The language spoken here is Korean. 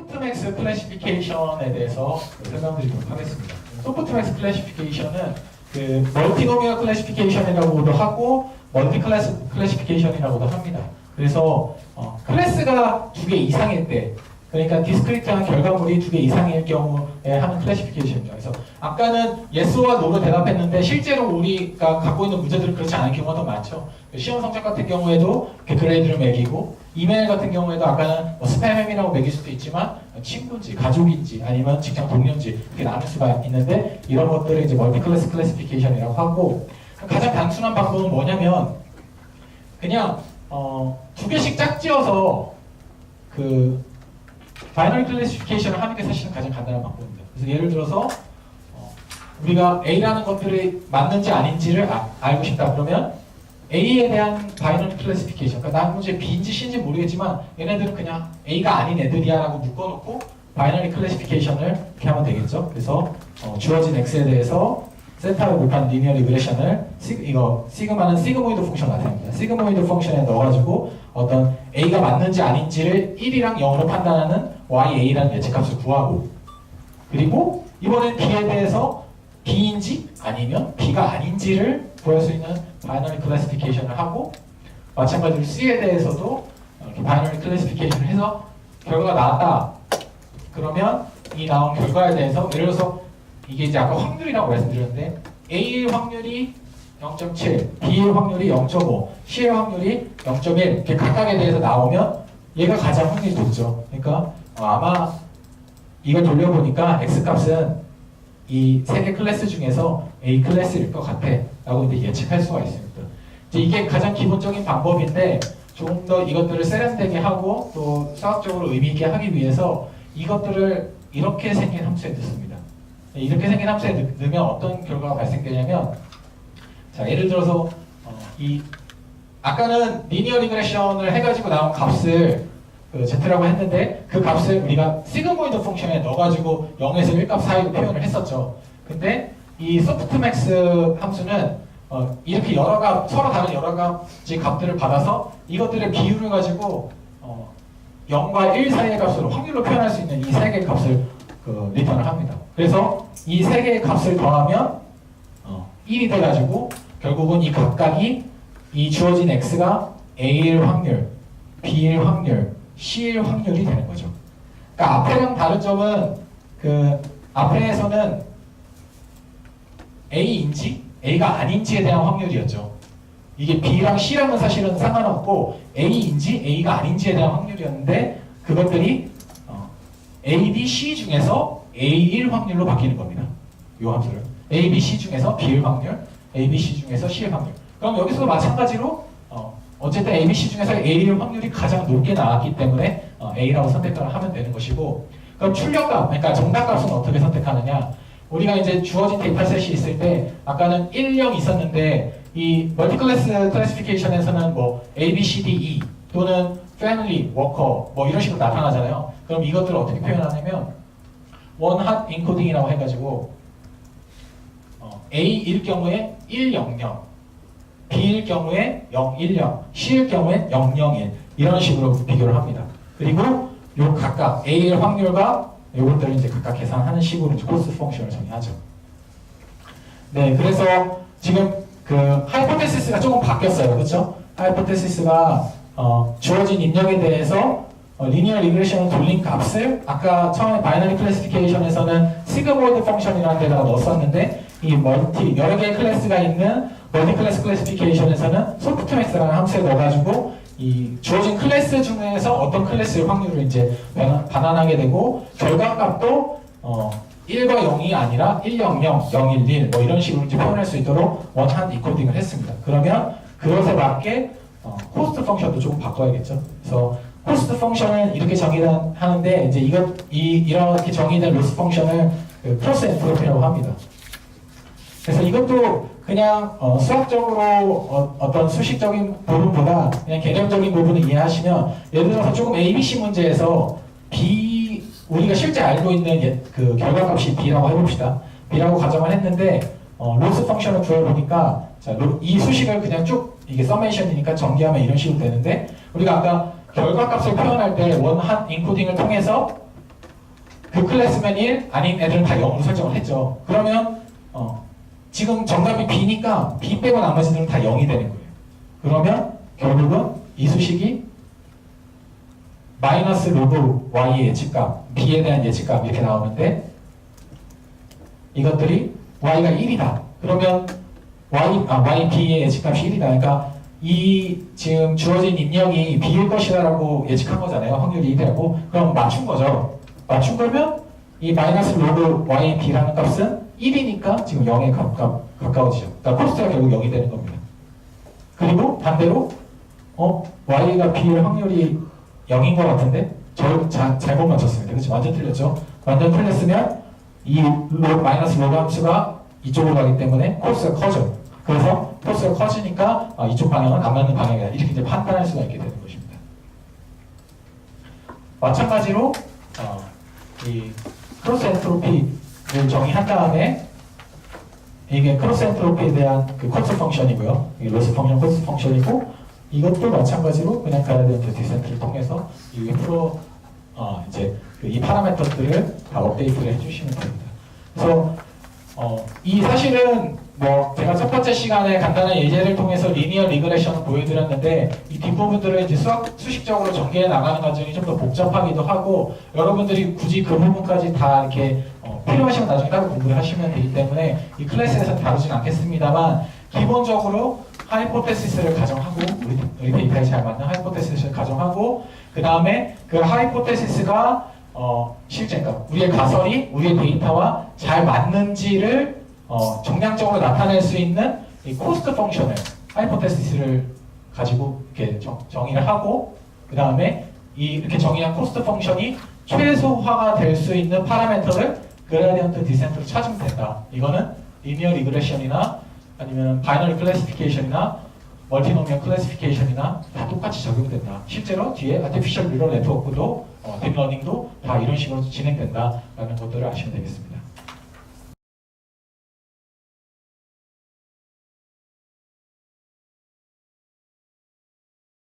소프트맥스 클래시피케이션에 대해서 설명드리도록 하겠습니다. 소프트맥스 클래시피케이션은 그 멀티노미얼 클래시피케이션이라고도 하고 멀티 클래스 클래시피케이션이라고도 합니다. 그래서 클래스가 2개 이상일 때, 그러니까 디스크리트한 결과물이 2개 이상일 경우에 하는 클래시피케이션이죠. 그래서 아까는 yes와 no로 대답했는데 실제로 우리가 갖고 있는 문제들은 그렇지 않은 경우가 더 많죠. 시험 성적 같은 경우에도 그레이드를 매기고, 이메일 같은 경우에도 아까는 스팸이라고 매길 수도 있지만 친구인지 가족인지 아니면 직장 동료인지 이렇게 나눌 수가 있는데, 이런 것들을 이제 멀티 클래스 클래시피케이션이라고 하고, 가장 단순한 방법은 뭐냐면 그냥 2개씩 짝지어서 그 바이너리 클래시피케이션을 하는 게 사실은 가장 간단한 방법입니다. 그래서 예를 들어서 우리가 A라는 것들이 맞는지 아닌지를 알고 싶다 그러면 A에 대한 바이너리 클래시피케이션, 그러니까 나머지 B인지 C인지 모르겠지만 얘네들은 그냥 A가 아닌 애들이야 라고 묶어놓고 바이너리 클래시피케이션을 이렇게 하면 되겠죠. 그래서 주어진 X에 대해서 세타를 곱한 리니어 리그레션을 시그마는 시그모이드 펑션 나타냅니다. 시그모이드 펑션에 넣어가지고 어떤 A가 맞는지 아닌지를 1이랑 0으로 판단하는 YA라는 예측값을 구하고, 그리고 이번엔 B에 대해서 B인지 아니면 B가 아닌지를 구할 수 있는 바이너리 클래시피케이션을 하고, 마찬가지로 C에 대해서도 이렇게 바이너리 클래시피케이션을 해서 결과가 나왔다. 그러면 이 나온 결과에 대해서 예를 들어서 이게 이제 아까 확률이라고 말씀드렸는데 A의 확률이 0.7, B의 확률이 0.5, C의 확률이 0.1 이렇게 각각에 대해서 나오면 얘가 가장 확률이 높죠. 그러니까 아마 이걸 돌려보니까 X값은 이 3개 클래스 중에서 A 클래스일 것 같아 라고 이제 예측할 수가 있습니다. 이제 이게 가장 기본적인 방법인데, 조금 더 이것들을 세련되게 하고 또 수학적으로 의미 있게 하기 위해서 이것들을 이렇게 생긴 함수에 넣습니다. 이렇게 생긴 함수에 넣으면 어떤 결과가 발생되냐면, 자 예를 들어서 아까는 리니어 리그레션을 해가지고 나온 값을 Z라고 했는데 그 값을 우리가 시그모이드 펑션에 넣어가지고 0에서 1값 사이로 표현을 했었죠. 근데 이 소프트맥스 함수는 이렇게 서로 다른 여러 가지 값들을 받아서 이것들의 비율을 가지고 0과 1 사이의 값으로 확률로 표현할 수 있는 이 3개의 값을 리턴을 합니다. 그래서 이 3개의 값을 더하면 1이 돼가지고 결국은 이 각각이 이 주어진 X가 A일 확률, B일 확률, C일 확률이 되는 거죠. 그러니까 앞에랑 다른 점은 앞에서는 A인지 A가 아닌지에 대한 확률이었죠. 이게 B랑 C랑은 사실은 상관없고 A인지 A가 아닌지에 대한 확률이었는데, 그것들이 A, B, C 중에서 A일 확률로 바뀌는 겁니다. 이 함수를 A, B, C 중에서 B일 확률, A, B, C 중에서 C일 확률. 그럼 여기서도 마찬가지로 어쨌든 A, B, C 중에서 A일 확률이 가장 높게 나왔기 때문에 A라고 선택을 하면 되는 것이고, 그럼 출력값, 그러니까 정답값은 어떻게 선택하느냐? 우리가 이제 주어진 데이터셋이 있을 때 아까는 1, 0 있었는데 이 멀티클래스 클래시피케이션에서는 뭐 A, B, C, D, E 또는 family, worker 뭐 이런 식으로 나타나잖아요. 그럼 이것들을 어떻게 표현하냐면 원핫 인코딩이라고 해가지고 A일 경우에 100, B일 경우에 010, C일 경우에 001 이런 식으로 비교를 합니다. 그리고 요 각각 A일 확률과 요것들을 이제 각각 계산하는 식으로 이제 코스트 펑션을 정의하죠. 네, 그래서 지금 하이포테시스가 조금 바뀌었어요. 그렇죠? 하이포테시스가 주어진 입력에 대해서 리니어 리그레션을 돌린 값을 아까 처음에 바이너리 클래시피케이션에서는 시그모이드 펑션이라는 데다가 넣었었는데, 이 여러 개의 클래스가 있는 멀티 클래스 클래시피케이션에서는 소프트맥스라는 함수에 넣어가지고 이 주어진 클래스 중에서 어떤 클래스의 확률을 이제 반환하게 되고, 결과값도 1과 0이 아니라 100, 011 뭐 이런 식으로 이제 표현할 수 있도록 원한 이코딩을 했습니다. 그러면 그것에 맞게 코스트 펑션도 조금 바꿔야겠죠. 그래서 코스트 펑션은 이렇게 정의하는데 이제 이렇게 정의된 로스 펑션을 크로스 엔트로피라고 합니다. 그래서 이것도 그냥 수학적으로 어떤 수식적인 부분보다 그냥 개념적인 부분을 이해하시면, 예를 들어서 조금 ABC 문제에서 우리가 실제 알고 있는 그 결과값이 B라고 해봅시다. B라고 가정을 했는데 로스 펑션을 구해보니까 이 수식을 그냥 쭉 이게 서메이션이니까 전개하면 이런 식으로 되는데, 우리가 아까 결과값을 표현할 때 원한 인코딩을 통해서 그 클래스면 1 아닌 애들은 다 0으로 설정을 했죠. 그러면 지금 정답이 B니까 B 빼고 나머지들은 다 0이 되는 거예요. 그러면 결국은 이 수식이 마이너스 로그 Y의 예측값, B에 대한 예측값 이렇게 나오는데 이것들이 Y가 1이다. 그러면 Y, B의 예측값이 1이다. 그러니까 이 지금 주어진 입력이 B일 것이다라고 예측한 거잖아요. 확률이 1이라고. 그럼 맞춘 거죠. 맞춘 거면 이 마이너스 로그 Y, B라는 값은 1이니까 지금 0에 가까워지죠. 그러니까 코스트가 결국 0이 되는 겁니다. 그리고 반대로 Y가 B일 확률이 0인 것 같은데 잘못 맞췄습니다. 그렇죠? 완전 틀렸죠? 완전 틀렸으면 이 마이너스 로그 함수가 이쪽으로 가기 때문에 코스가 커져. 그래서 코스가 커지니까 이쪽 방향은 안 맞는 방향이다. 이렇게 이제 판단할 수가 있게 되는 것입니다. 마찬가지로 이 크로스 엔트로피를 정의한 다음에 이게 크로스 엔트로피에 대한 그 코스트 펑션이고요. 이게 로스 펑션, 코스트 펑션이고 이것도 마찬가지로 그냥 그라디언트 디센트를 통해서 이 이제 이 파라미터들을 다 업데이트를 해주시면 됩니다. 그래서 이 사실은 제가 첫 번째 시간에 간단한 예제를 통해서 리니어 리그레션을 보여드렸는데 이 뒷부분들을 이제 수식적으로 전개해 나가는 과정이 좀 더 복잡하기도 하고 여러분들이 굳이 그 부분까지 다 이렇게 필요하시면 나중에 따로 공부를 하시면 되기 때문에 이 클래스에서는 다루진 않겠습니다만 기본적으로 하이포테시스를 가정하고 우리 데이터에 잘 맞는 하이포테시스를 가정하고 그 다음에 그 하이포테시스가 실제 그러니까 우리의 가설이 우리의 데이터와 잘 맞는지를 정량적으로 나타낼 수 있는 이 코스트 펑션을 하이포테시스를 가지고 이렇게 정의를 하고 그 다음에 이렇게 정의한 코스트 펑션이 최소화가 될 수 있는 파라미터를 그라디언트 디센트로 찾으면 된다. 이거는 리니어 리그레션이나 아니면 바이너리 클래시피케이션이나 멀티노미얼 클래시피케이션이나 다 똑같이 적용된다. 실제로 뒤에 아티피셜 뉴럴 네트워크도 딥러닝도 다 이런 식으로 진행된다라는 것들을 아시면 되겠습니다.